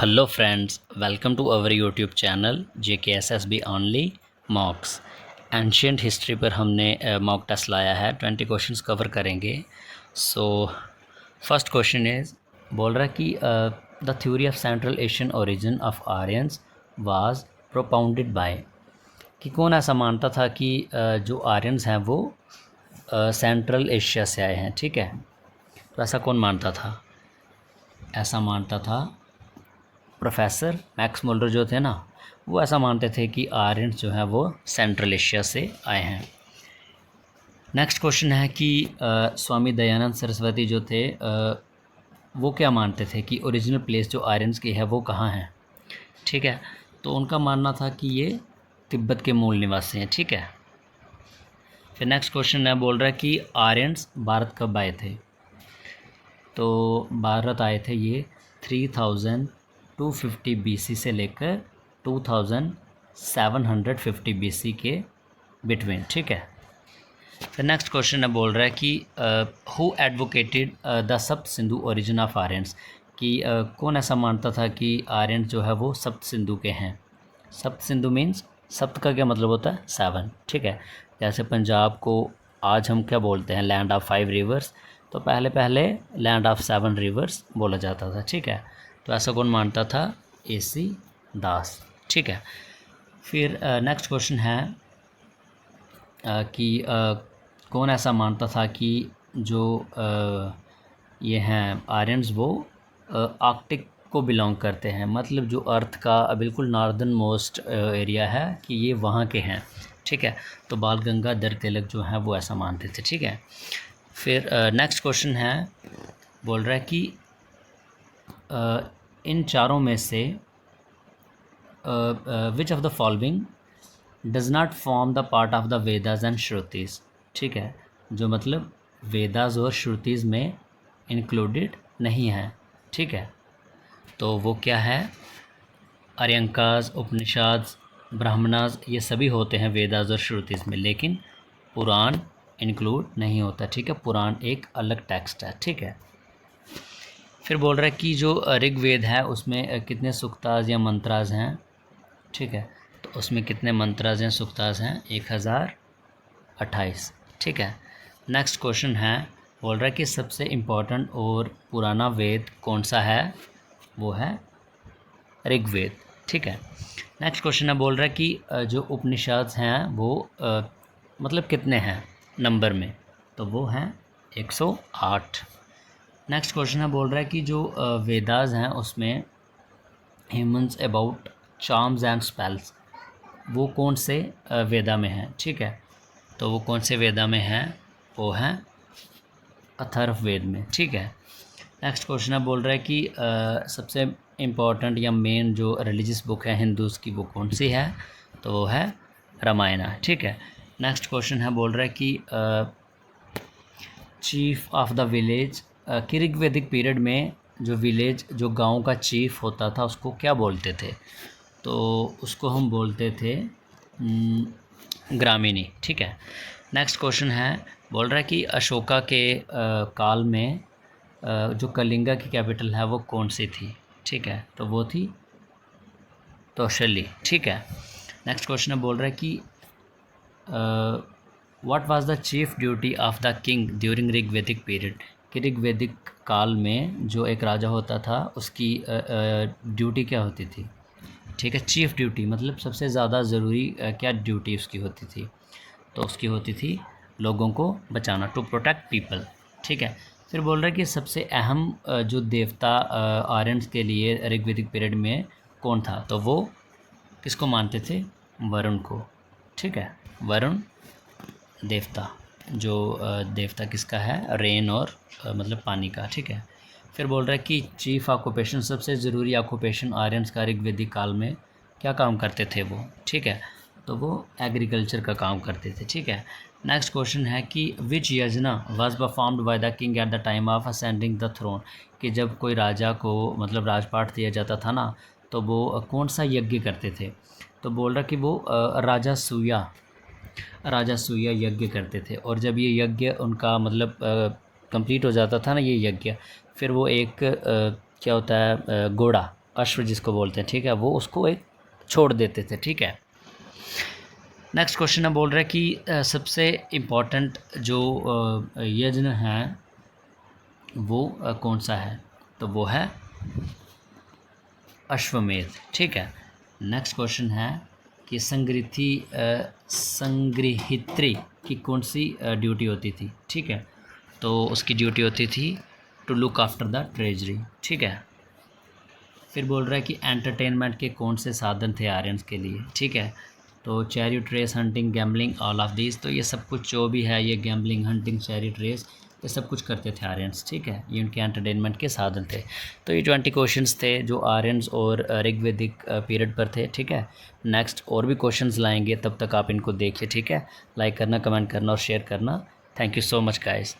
Hello friends, welcome to our YouTube channel JKSSB only mocks. Ancient history पर हमने mock test लाया है। 20 questions cover करेंगे। So first question is बोल रहा है कि the theory of central Asian origin of Aryans was propounded bye, कि कौन ऐसा मानता था कि जो आर्यंस हैं वो सेंट्रल एशिया से आए हैं। ठीक है, तो ऐसा कौन मानता था? ऐसा मानता था प्रोफेसर मैक्स मुलर जो थे ना, वो ऐसा मानते थे कि आर्यंस जो है वो सेंट्रल एशिया से आए हैं। नेक्स्ट क्वेश्चन है कि स्वामी दयानंद सरस्वती जो थे वो क्या मानते थे कि ओरिजिनल प्लेस जो आर्यंस की है वो कहाँ है। ठीक है, तो उनका मानना था कि ये तिब्बत के मूल निवासी हैं। ठीक है, फिर नेक्स्ट क्वेश्चन है बोल रहा है कि आर्यंस भारत कब आए थे। तो भारत आए थे ये 3250 BC से लेकर 2750 BC के बिटवीन। ठीक है, फिर नेक्स्ट क्वेश्चन है बोल रहा है कि हु एडवोकेटेड द सप्त सिंधु ओरिजिन ऑफ आर्यंस, कि कौन ऐसा मानता था कि आर्यंस जो है वो सप्त सिंधु के हैं। सप्त सिंधु मीन्स सप्त का क्या मतलब होता है? 7। ठीक है, जैसे पंजाब को आज हम क्या बोलते हैं? Land of 5 reverse. तो पहले पहले लैंड ऑफ 7 रिवर्स बोला जाता था। ठीक है, तो ऐसा कौन मानता था? AC दास। ठीक है, फिर नेक्स्ट क्वेश्चन है कि कौन ऐसा मानता था कि जो ये हैं आर्यंस वो आर्कटिक को बिलोंग करते हैं, मतलब जो अर्थ का बिल्कुल नॉर्दर्न मोस्ट एरिया है कि ये वहाँ के हैं। ठीक है, तो बाल गंगाधर तिलक जो है वो ऐसा मानते थे। ठीक है, फिर नेक्स्ट क्वेश्चन है बोल रहा है कि इन चारों में से which of the following does not form the part of the Vedas and Shrutis. ठीक है, जो मतलब वेदास और श्रुतिस में इंक्लूडेड नहीं है। ठीक है, तो वो क्या है? आर्यंकास, उपनिषद, ब्राह्मणास, ये सभी होते हैं वेदास और श्रुतिस में, लेकिन पुराण इंक्लूड नहीं होता। ठीक है, पुराण एक अलग टेक्स्ट है। ठीक है, फिर बोल रहा है कि जो ऋग्वेद है उसमें कितने सूक्ताज या मंत्राज हैं। ठीक है, तो उसमें कितने मंत्राज हैं, सूक्ताज हैं? 1028। ठीक है, नेक्स्ट क्वेश्चन है बोल रहा है कि सबसे इम्पोर्टेंट और पुराना वेद कौन सा है? वो है ऋग्वेद। ठीक है, नेक्स्ट क्वेश्चन है बोल रहा है कि जो उपनिषद हैं वो मतलब कितने हैं नंबर में? तो वो हैं 108। नेक्स्ट क्वेश्चन है बोल रहा है कि जो वेदास हैं उसमें humans about charms and spells, वो कौन से वेदा में हैं? ठीक है, तो वो कौन से वेदा में हैं? वो हैं अथर्ववेद में। ठीक है, नेक्स्ट क्वेश्चन है बोल रहा है कि सबसे इम्पॉर्टेंट या मेन जो रिलीजियस बुक है हिंदूज़ की वो कौन सी है? तो वो है रामायण। ठीक है, नेक्स्ट क्वेश्चन है बोल रहा है कि चीफ ऑफ द विलेज, कि ऋग्वैदिक पीरियड में जो विलेज जो गांव का चीफ होता था उसको क्या बोलते थे? तो उसको हम बोलते थे ग्रामीणी। ठीक है, नेक्स्ट क्वेश्चन है बोल रहा है कि अशोका के काल में जो कलिंगा की कैपिटल है वो कौन सी थी? ठीक है, तो वो थी तोशली। ठीक है, नेक्स्ट क्वेश्चन है बोल रहा है कि what was the chief duty of the king during Rigvedic period, कि ऋग्वैदिक काल में जो एक राजा होता था उसकी ड्यूटी क्या होती थी? ठीक है, चीफ ड्यूटी मतलब सबसे ज़्यादा ज़रूरी क्या ड्यूटी उसकी होती थी? तो उसकी होती थी लोगों को बचाना, टू प्रोटेक्ट पीपल। ठीक है, फिर बोल रहा है कि सबसे अहम जो देवता आर्यंस के लिए ऋग्वैदिक पीरियड में कौन था? तो वो किसको मानते थे? वरुण को। ठीक है, वरुण देवता, जो देवता किसका है? रेन और मतलब पानी का। ठीक है, फिर बोल रहा है कि चीफ ऑक्यूपेशन, सबसे ज़रूरी ऑक्यूपेशन आर्यंस का ऋग्वैदिक काल में क्या काम करते थे वो? ठीक है, तो वो एग्रीकल्चर का काम करते थे। ठीक है, नेक्स्ट क्वेश्चन है कि which yajna was performed by the king at the time of ascending the throne, कि जब कोई राजा को मतलब राजपाट दिया जाता था ना, तो वो कौन सा यज्ञ करते थे? तो बोल रहा कि वो राजा सूया यज्ञ करते थे। और जब ये यज्ञ उनका मतलब कंप्लीट हो जाता था ना ये यज्ञ, फिर वो एक क्या होता है घोड़ा, अश्व जिसको बोलते हैं, ठीक है, वो उसको एक छोड़ देते थे, ठीक है। नेक्स्ट क्वेश्चन है, बोल रहा है कि सबसे इम्पोर्टेंट जो यज्ञ है वो कौन सा है, तो वो है अश्वमेध, ठीक है। नेक्स्ट क्वेश्चन है कि संग्रहित्री की कौन सी ड्यूटी होती थी, ठीक है, तो उसकी ड्यूटी होती थी to look after the treasury, ठीक है। फिर बोल रहा है कि एंटरटेनमेंट के कौन से साधन थे आर्यंस के लिए, ठीक है, तो chariot race, hunting, gambling, all of this, तो ये सब कुछ जो भी है, ये गैम्बलिंग, हंटिंग, चैरियट रेस, ये सब कुछ करते थे आर्यंस, ठीक है, ये उनके एंटरटेनमेंट के साधन थे। तो ये 20 क्वेश्चंस थे जो आर्यंस और ऋग्वैदिक पीरियड पर थे, ठीक है। नेक्स्ट और भी क्वेश्चंस लाएंगे, तब तक आप इनको देखिए, ठीक है। लाइक करना, कमेंट करना और शेयर करना। Thank you so much guys.